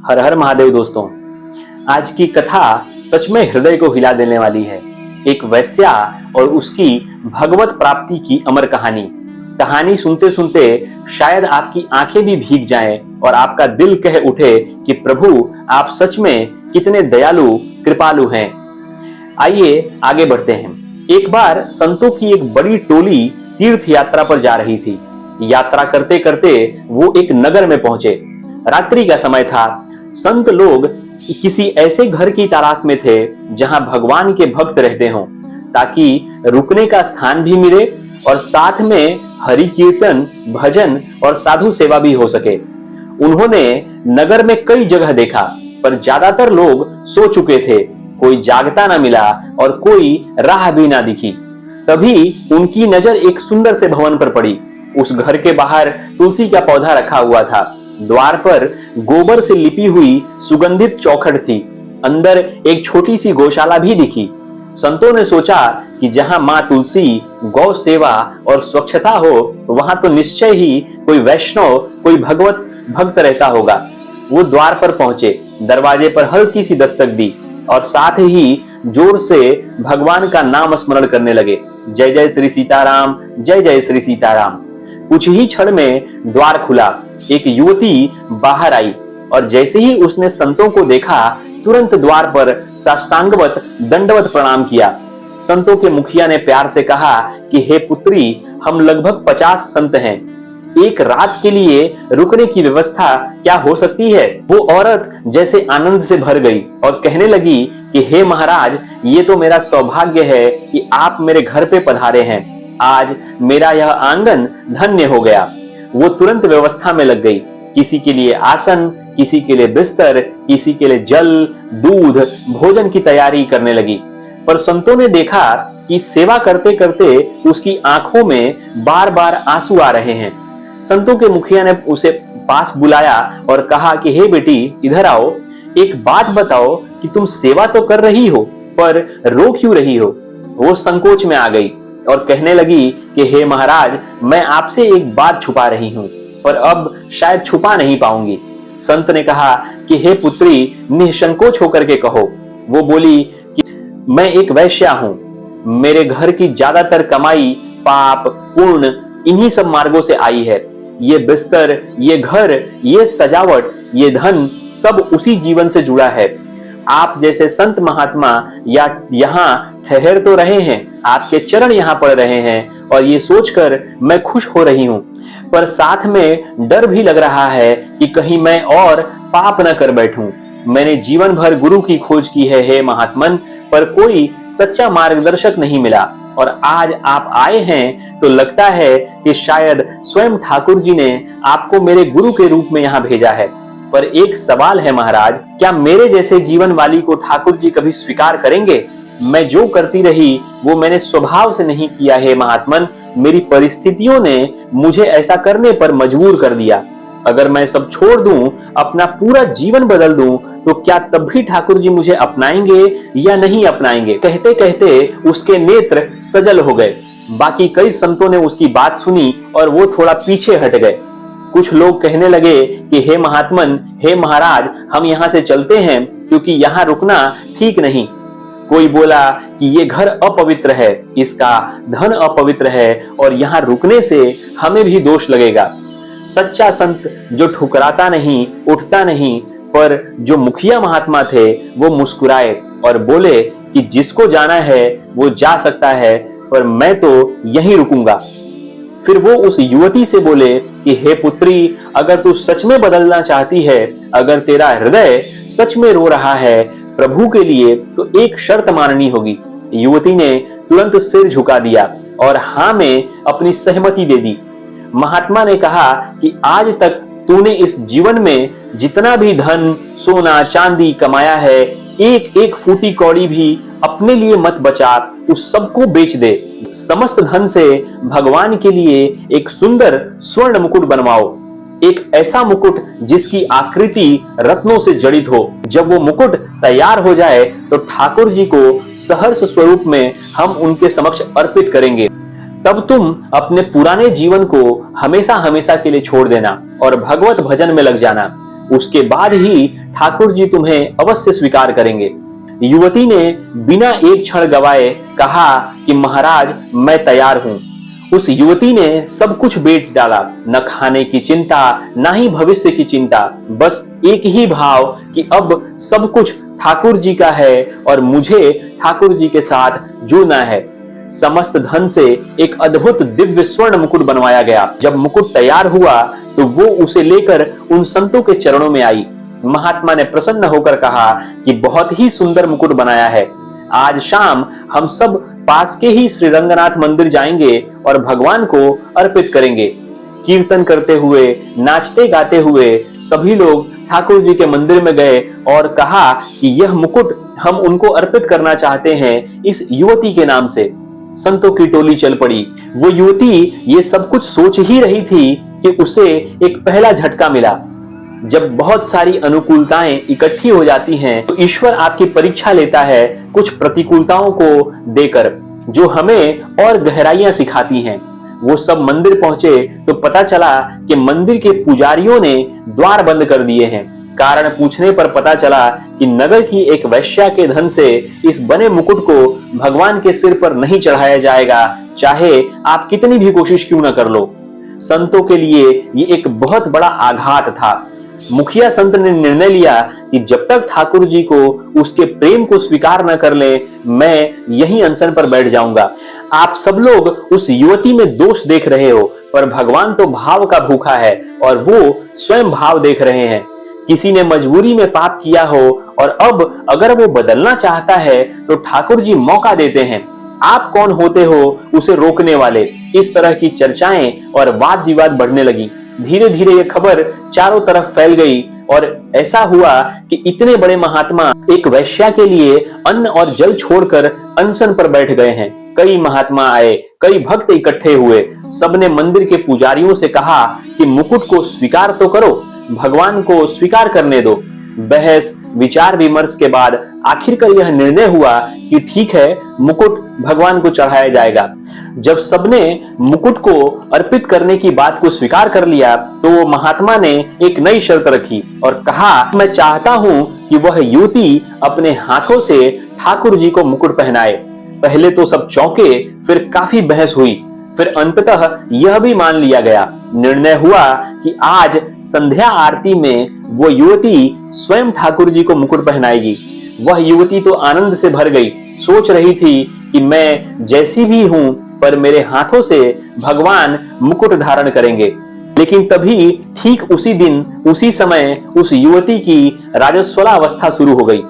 हर हर महादेव दोस्तों। आज की कथा सच में हृदय को हिला देने वाली है। एक वैश्या और उसकी भगवत प्राप्ति की अमर कहानी। कहानी सुनते सुनते शायद आपकी आंखें भी भीग जाएं और आपका दिल कह उठे कि प्रभु आप सच में कितने दयालु कृपालु हैं। आइए आगे बढ़ते हैं। एक बार संतों की एक बड़ी टोली तीर्थ यात्रा पर जा रही थी। यात्रा करते करते वो एक नगर में पहुंचे। रात्रि का समय था। संत लोग किसी ऐसे घर की तलाश में थे जहां भगवान के भक्त रहते हों, ताकि रुकने का स्थान भी मिले और साथ में हरि कीर्तन, भजन और साधु सेवा भी हो सके। उन्होंने नगर में कई जगह देखा, पर ज्यादातर लोग सो चुके थे। कोई जागता ना मिला और कोई राह भी ना दिखी। तभी उनकी नजर एक सुंदर से भवन पर पड़ी। उस घर के बाहर तुलसी का पौधा रखा हुआ था। द्वार पर गोबर से लिपी हुई सुगंधित चौखट थी। अंदर एक छोटी सी गौशाला भी दिखी। संतों ने सोचा कि जहां मां तुलसी, गौ सेवा और स्वच्छता हो, वहां तो निश्चय ही कोई वैष्णव, कोई भगवत भक्त रहता होगा। वो द्वार पर पहुंचे, दरवाजे पर हल्की सी दस्तक दी और साथ ही जोर से भगवान का नाम स्मरण करने लगे। जय जय श्री सीताराम, जय जय श्री सीताराम। कुछ ही क्षण में द्वार खुला। एक युवती बाहर आई और जैसे ही उसने संतों को देखा, तुरंत द्वार पर साष्टांगवत दंडवत प्रणाम किया। संतों के मुखिया ने प्यार से कहा कि हे पुत्री, हम लगभग 50 संत हैं। एक रात के लिए रुकने की व्यवस्था क्या हो सकती है? वो औरत जैसे आनंद से भर गई और कहने लगी कि हे महाराज, ये तो मेरा सौभाग्य है कि आप मेरे घर पे पधारे हैं। आज मेरा यह आंगन धन्य हो गया। वो तुरंत व्यवस्था में लग गई। किसी के लिए आसन, किसी के लिए बिस्तर, किसी के लिए जल, दूध, भोजन की तैयारी करने लगी। पर संतों ने देखा कि सेवा करते करते उसकी आंखों में बार बार आंसू आ रहे हैं। संतों के मुखिया ने उसे पास बुलाया और कहा कि हे बेटी, इधर आओ। एक बात बताओ कि तुम सेवा तो कर रही हो, पर रो क्यों रही हो? वो संकोच में आ गई और कहने लगी कि हे महाराज, मैं आपसे एक बात छुपा रही हूं, पर अब शायद छुपा नहीं पाऊंगी। संत ने कहा कि हे पुत्री, निसंकोच होकर के कहो। वो बोली कि मैं एक वैश्या हूं। मेरे घर की ज्यादातर कमाई पाप, पुण्य इन्हीं सब मार्गों से आई है। ये बिस्तर, ये घर, ये सजावट, ये धन सब उसी जीवन से जुड़ा है। आप जैसे संत महात्मा या यहाँ ठहर तो रहे हैं, आपके चरण यहाँ पड़ रहे हैं और ये सोचकर मैं खुश हो रही हूँ, पर साथ में डर भी लग रहा है कि कहीं मैं और पाप न कर बैठूं। मैंने जीवन भर गुरु की खोज की है हे महात्मन, पर कोई सच्चा मार्गदर्शक नहीं मिला और आज आप आए हैं तो लगता है कि शायद स्वयं ठाकुर जी ने आपको मेरे गुरु के रूप में यहाँ भेजा है। पर एक सवाल है महाराज, क्या मेरे जैसे जीवन वाली को ठाकुर जी कभी स्वीकार करेंगे? मैं जो करती रही वो मैंने स्वभाव से नहीं किया है महात्मन। मेरी परिस्थितियों ने मुझे ऐसा करने पर मजबूर कर दिया। अगर मैं सब छोड़ दूं, अपना पूरा जीवन बदल दूं, तो क्या तब भी ठाकुर जी मुझे अपनाएंगे या नहीं अपनाएंगे? कहते कहते उसके नेत्र सजल हो गए। बाकी कई संतों ने उसकी बात सुनी और वो थोड़ा पीछे हट गए। कुछ लोग कहने लगे कि हे महात्मन, हे महाराज, हम यहाँ से चलते हैं क्योंकि यहाँ रुकना ठीक नहीं। कोई बोला कि ये घर अपवित्र है, इसका धन अपवित्र है और यहाँ रुकने से हमें भी दोष लगेगा। सच्चा संत जो ठुकराता नहीं, उठता नहीं, पर जो मुखिया महात्मा थे वो मुस्कुराए और बोले कि जिसको जाना है वो जा सकता है, पर मैं तो यहीं रुकूंगा। फिर वो उस युवती से बोले कि हे पुत्री, अगर तू सच में बदलना चाहती है, अगर तेरा हृदय सच में रो रहा है प्रभु के लिए, तो एक शर्त माननी होगी। युवती ने तुरंत सिर झुका दिया और हाँ में अपनी सहमति दे दी। महात्मा ने कहा कि आज तक तूने इस जीवन में जितना भी धन, सोना, चांदी कमाया है, एक एक फूटी कौड़ी भी अपने लिए मत बचा, उस सबको बेच दे। समस्त धन से भगवान के लिए एक सुंदर स्वर्ण मुकुट बनवाओ। एक ऐसा मुकुट जिसकी आकृति रत्नों से जड़ित हो। जब वो मुकुट तैयार हो जाए तो ठाकुर जी को सहर्ष स्वरूप में हम उनके समक्ष अर्पित करेंगे। तब तुम अपने पुराने जीवन को हमेशा हमेशा के लिए छोड़ देना और भगवत भजन में लग जाना। उसके बाद ही ठाकुर जी तुम्हें अवश्य स्वीकार करेंगे। युवती ने बिना एक क्षण गवाए कहा कि महाराज मैं तैयार हूं। उस युवती ने सब कुछ बेच डाला, न खाने की चिंता, न ही भविष्य की चिंता, बस एक ही भाव कि अब सब कुछ ठाकुर जी का है और मुझे ठाकुर जी के साथ जुड़ना है। समस्त धन से एक अद्भुत दिव्य स्वर्ण मुकुट बनवाया गया। जब मुकुट तैयार हुआ तो वो उसे लेकर उन संतों के चरणों में आई। महात्मा ने प्रसन्न होकर कहा कि बहुत ही सुंदर मुकुट बनाया है। आज शाम हम सब पास के ही श्री रंगनाथ मंदिर जाएंगे और भगवान को अर्पित करेंगे। कीर्तन करते हुए, नाचते गाते हुए सभी लोग ठाकुर जी के मंदिर में गए और कहा कि यह मुकुट हम उनको अर्पित करना चाहते हैं इस युवती के नाम से। संतों की टोली चल पड़ी। वो युवती ये सब कुछ सोच ही रही थी कि उसे एक पहला झटका मिला। जब बहुत सारी अनुकूलताएं इकट्ठी हो जाती हैं तो ईश्वर आपकी परीक्षा लेता है कुछ प्रतिकूलताओं को देकर, जो हमें और गहराइयां सिखाती हैं। वो सब मंदिर पहुंचे तो पता चला कि मंदिर के पुजारियों ने द्वार बंद कर दिए हैं। कारण पूछने पर पता चला कि नगर की एक वैश्या के धन से इस बने मुकुट को भगवान के सिर पर नहीं चढ़ाया जाएगा, चाहे आप कितनी भी कोशिश क्यों न कर लो। संतों के लिए ये एक बहुत बड़ा आघात था। मुखिया संत ने निर्णय लिया कि जब तक ठाकुर जी को उसके प्रेम को स्वीकार न कर ले, मैं यहीं अनशन पर बैठ जाऊंगा। आप सब लोग उस युवती में दोष देख रहे हो, पर भगवान तो भाव का भूखा है और वो स्वयं भाव देख रहे हैं। किसी ने मजबूरी में पाप किया हो और अब अगर वो बदलना चाहता है तो ठाकुर जी मौका देते हैं। आप कौन होते हो उसे रोकने वाले? इस तरह की चर्चाएं और वाद विवाद बढ़ने लगी। धीरे धीरे ये खबर चारों तरफ फैल गई और ऐसा हुआ कि इतने बड़े महात्मा एक वैश्या के लिए अन्न और जल छोड़कर अनशन पर बैठ गए हैं। कई महात्मा आए, कई भक्त इकट्ठे हुए। सबने मंदिर के पुजारियों से कहा कि मुकुट को स्वीकार तो करो, भगवान को स्वीकार करने दो। बहस विचार विमर्श के बाद आखिरकार यह निर्णय हुआ कि ठीक है, मुकुट भगवान को चढ़ाया जाएगा। जब सबने मुकुट को अर्पित करने की बात को स्वीकार कर लिया तो वो महात्मा ने एक नई शर्त रखी और कहा, मैं चाहता हूं कि वह युवती अपने हाथों से ठाकुर जी को मुकुट पहनाए। पहले तो सब चौंके, फिर काफी बहस हुई, फिर अंततः यह भी मान लिया गया। निर्णय हुआ कि आज संध्या आरती में वो युवती स्वयं ठाकुर जी को मुकुट पहनाएगी। वह युवती तो आनंद से भर गई, सोच रही थी कि मैं जैसी भी हूं पर मेरे हाथों से भगवान मुकुट धारण करेंगे। लेकिन तभी ठीक उसी दिन उसी समय उस युवती की राजस्वला अवस्था शुरू हो गई।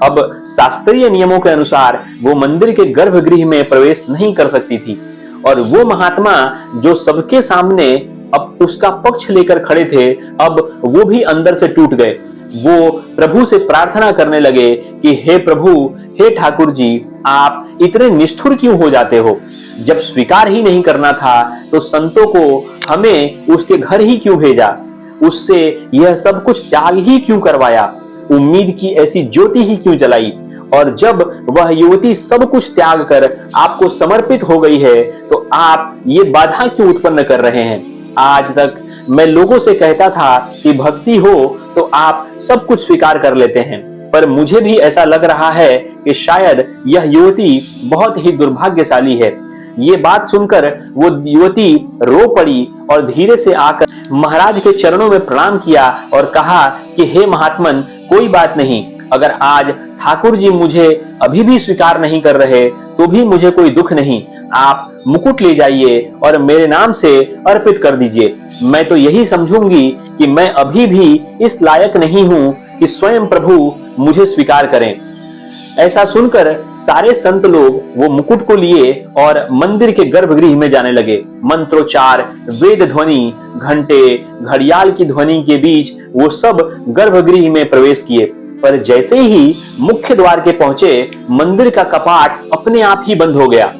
अब शास्त्रीय नियमों के अनुसार वो मंदिर के गर्भगृह में प्रवेश नहीं कर सकती थी और वो महात्मा जो सबके सामने अब उसका पक्ष लेकर खड़े थे, अब वो भी अंदर से टूट गए। वो प्रभु से प्रार्थना करने लगे कि हे प्रभु, हे ठाकुर जी, आप इतने निष्ठुर क्यों हो जाते हो? जब स्वीकार ही नहीं करना था तो संतों को हमें उसके घर ही क्यों भेजा? उससे यह सब कुछ त्याग ही क्यों करवाया? उम्मीद की ऐसी ज्योति ही क्यों जलाई? और जब वह युवती सब कुछ त्याग कर आपको समर्पित हो गई है तो आप ये बाधा क्यों उत्पन्न कर रहे हैं? आज तक मैं लोगों से कहता था कि भक्ति हो तो आप सब कुछ स्वीकार कर लेते हैं, पर मुझे भी ऐसा लग रहा है कि शायद यह युवती बहुत ही दुर्भाग्यशाली है। ये बात सुनकर वो युवती रो पड़ी और धीरे से आकर महाराज के चरणों में प्रणाम किया और कहा कि हे महात्मन, कोई बात नहीं, अगर आज ठाकुर जी मुझे अभी भी स्वीकार नहीं कर रहे तो भी मुझे कोई दुख नहीं। आप मुकुट ले जाइए और मेरे नाम से अर्पित कर दीजिए। मैं तो यही समझूंगी कि मैं अभी भी इस लायक नहीं हूं कि स्वयं प्रभु मुझे स्वीकार करें। ऐसा सुनकर सारे संत लोग वो मुकुट को लिए और मंदिर के गर्भगृह में जाने लगे। मंत्रोच्चार, वेद ध्वनि, घंटे, घड़ियाल की ध्वनि के बीच वो सब गर्भगृह में प्रवेश किए, पर जैसे ही मुख्य द्वार के पहुंचे, मंदिर का कपाट अपने आप ही बंद हो गया।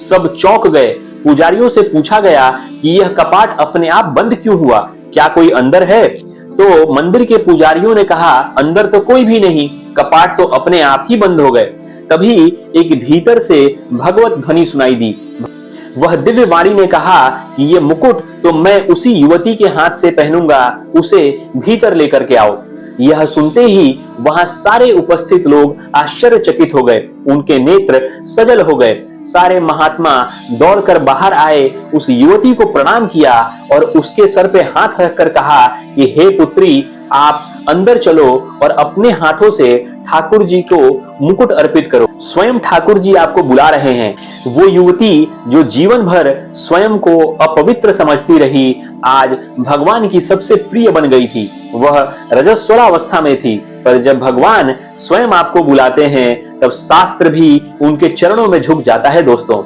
सब चौंक गए। पुजारियों से पूछा गया कि यह कपाट अपने आप बंद क्यों हुआ? क्या कोई अंदर है? तो मंदिर के पुजारियों ने कहा, अंदर तो कोई भी नहीं, कपाट तो अपने आप ही बंद हो गए। तभी एक भीतर से भगवत ध्वनि सुनाई दी। वह दिव्य वाणी ने कहा कि ये मुकुट तो मैं उसी युवती के हाथ से पहनूंगा, उसे भीतर लेकर के आओ। यह सुनते ही वहां सारे उपस्थित लोग आश्चर्यचकित हो गए, उनके नेत्र सजल हो गए। सारे महात्मा दौड़कर बाहर आए, उस युवती को प्रणाम किया और उसके सर पे हाथ रखकर कहा कि हे पुत्री, आप अंदर चलो और अपने हाथों से ठाकुर जी को मुकुट अर्पित करो। स्वयं ठाकुर जी आपको बुला रहे हैं। वो युवती जो जीवन भर स्वयं को अपवित्र समझती रही, आज भगवान की सबसे प्रिय बन गई थी। वह रजस्वलावस्था में थी, पर जब भगवान स्वयं आपको बुलाते हैं तब शास्त्र भी उनके चरणों में झुक जाता है। दोस्तों,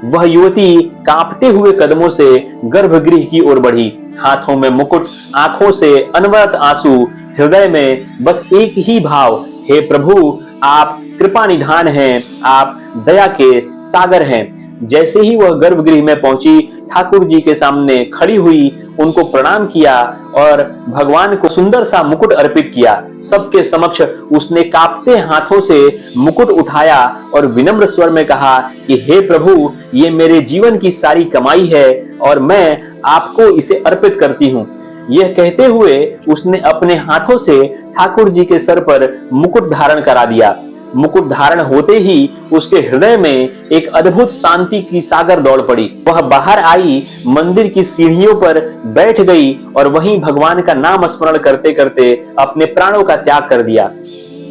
वह युवती कांपते हुए कदमों से गर्भगृह की ओर बढ़ी, हाथों में मुकुट, आंखों से अनवरत आंसू, हृदय में बस एक ही भाव, हे प्रभु, आप कृपा निधान हैं, आप दया के सागर हैं। जैसे ही वह गर्भगृह में पहुंची, ठाकुर जी के सामने खड़ी हुई, उनको प्रणाम किया और भगवान को सुंदर सा मुकुट अर्पित किया। सबके समक्ष उसने कांपते हाथों से मुकुट उठाया और विनम्र स्वर में कहा कि हे प्रभु, ये मेरे जीवन की सारी कमाई है और मैं आपको इसे अर्पित करती हूँ। यह कहते हुए उसने अपने हाथों से ठाकुर जी के सर पर मुकुट धारण करा दिया। मुकुट धारण होते ही उसके हृदय में एक अद्भुत शांति की सागर दौड़ पड़ी। वह बाहर आई, मंदिर की सीढ़ियों पर बैठ गई और वहीं भगवान का नाम स्मरण करते करते अपने प्राणों का त्याग कर दिया।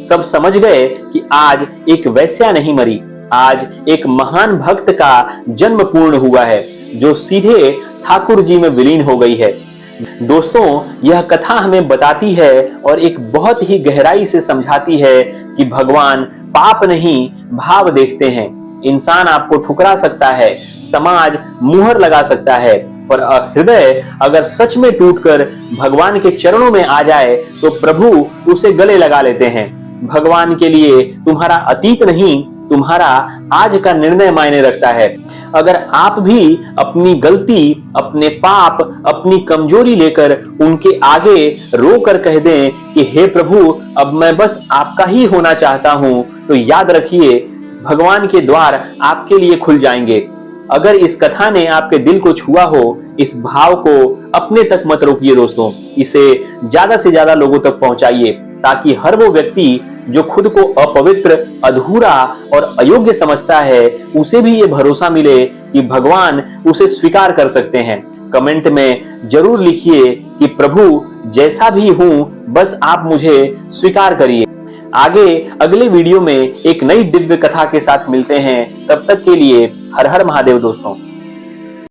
सब समझ गए कि आज एक वैश्या नहीं मरी, आज एक महान भक्त का जन्म पूर्ण हुआ है, जो सीधे ठाकुर जी में विलीन हो गई है। दोस्तों, यह कथा हमें बताती है और एक बहुत ही गहराई से समझाती है कि भगवान पाप नहीं, भाव देखते हैं। इंसान आपको ठुकरा सकता है, समाज मुहर लगा सकता है, पर हृदय अगर सच में टूटकर भगवान के चरणों में आ जाए तो प्रभु उसे गले लगा लेते हैं। भगवान के लिए तुम्हारा अतीत नहीं, तुम्हारा आज का निर्णय मायने रखता है। अगर आप भी अपनी गलती, अपने पाप, अपनी कमजोरी लेकर उनके आगे रोकर कह दें कि हे प्रभु, अब मैं बस आपका ही होना चाहता हूं, तो याद रखिए भगवान के द्वार आपके लिए खुल जाएंगे। अगर इस कथा ने आपके दिल को छुआ हो, इस भाव को अपने तक मत रोकिए दोस्तों, इसे ज्यादा से ज्यादा लोगों तक पहुंचाइए, ताकि हर वो व्यक्ति जो खुद को अपवित्र, अधूरा और अयोग्य समझता है, उसे भी ये भरोसा मिले कि भगवान उसे स्वीकार कर सकते हैं। कमेंट में जरूर लिखिए कि प्रभु, जैसा भी हूं, बस आप मुझे स्वीकार करिए। आगे अगले वीडियो में एक नई दिव्य कथा के साथ मिलते हैं। तब तक के लिए हर हर महादेव दोस्तों।